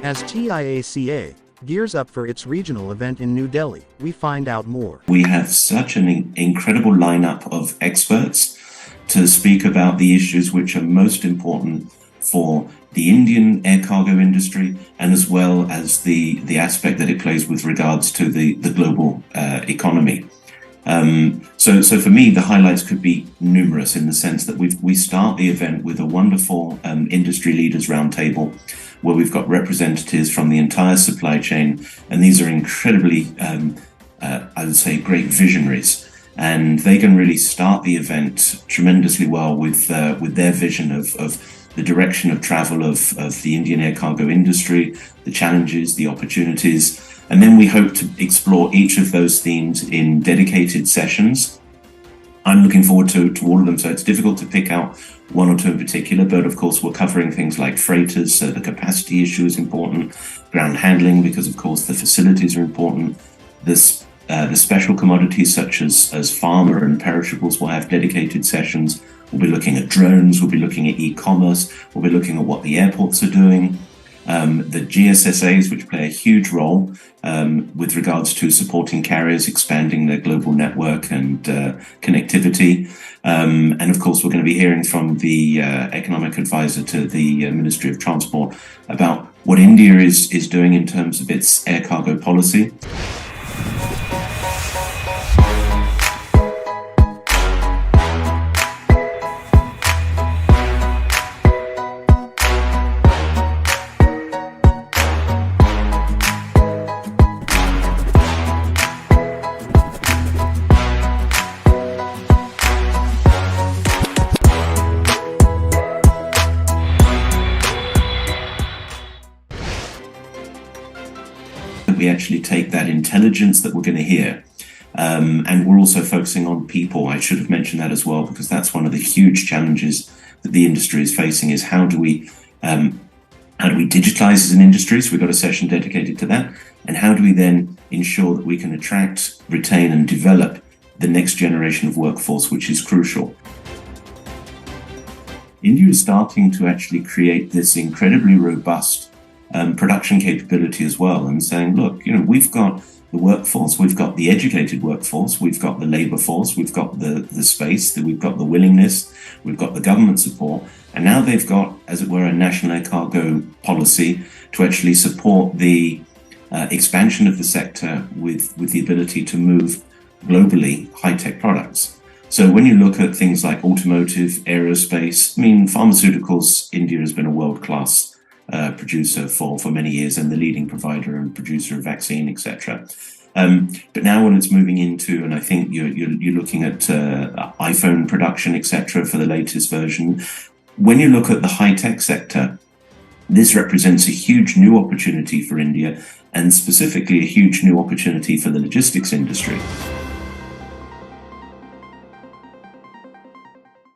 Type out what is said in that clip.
As TIACA gears up for its regional event in New Delhi, we find out more. We have such an incredible lineup of experts to speak about the issues which are most important for the Indian air cargo industry, and as well as the aspect that it plays with regards to the global economy. So for me, the highlights could be numerous in the sense that we start the event with a wonderful industry leaders roundtable, where we've got representatives from the entire supply chain, and these are incredibly, I would say, great visionaries, and they can really start the event tremendously well with their vision of the direction of travel of the Indian air cargo industry, the challenges, the opportunities. And then we hope to explore each of those themes in dedicated sessions. I'm looking forward to all of them, so it's difficult to pick out one or two in particular, but of course we're covering things like freighters, so the capacity issue is important, ground handling, because of course the facilities are important. The special commodities such as pharma and perishables will have dedicated sessions. We'll be looking at drones, we'll be looking at e-commerce, we'll be looking at what the airports are doing. The GSSAs, which play a huge role with regards to supporting carriers, expanding their global network and connectivity. And of course, we're going to be hearing from the economic advisor to the Ministry of Transport about what India is doing in terms of its air cargo policy. We actually take that intelligence that we're going to hear, and we're also focusing on people. I should have mentioned that as well, because that's one of the huge challenges that the industry is facing, is how do we digitize as an industry? So we've got a session dedicated to that. And how do we then ensure that we can attract, retain and develop the next generation of workforce, which is crucial. India is starting to actually create this incredibly robust production capability as well, and saying, look, we've got the workforce, we've got the educated workforce, we've got the labor force, we've got the space, we've got the willingness, we've got the government support, and now they've got, as it were, a national air cargo policy to actually support the expansion of the sector with the ability to move globally high-tech products. So when you look at things like automotive, aerospace, pharmaceuticals, India has been a world-class producer for many years, and the leading provider and producer of vaccine, etc. But now when it's moving into, and I think you're looking at iPhone production, etc. for the latest version, when you look at the high-tech sector, this represents a huge new opportunity for India, and specifically a huge new opportunity for the logistics industry.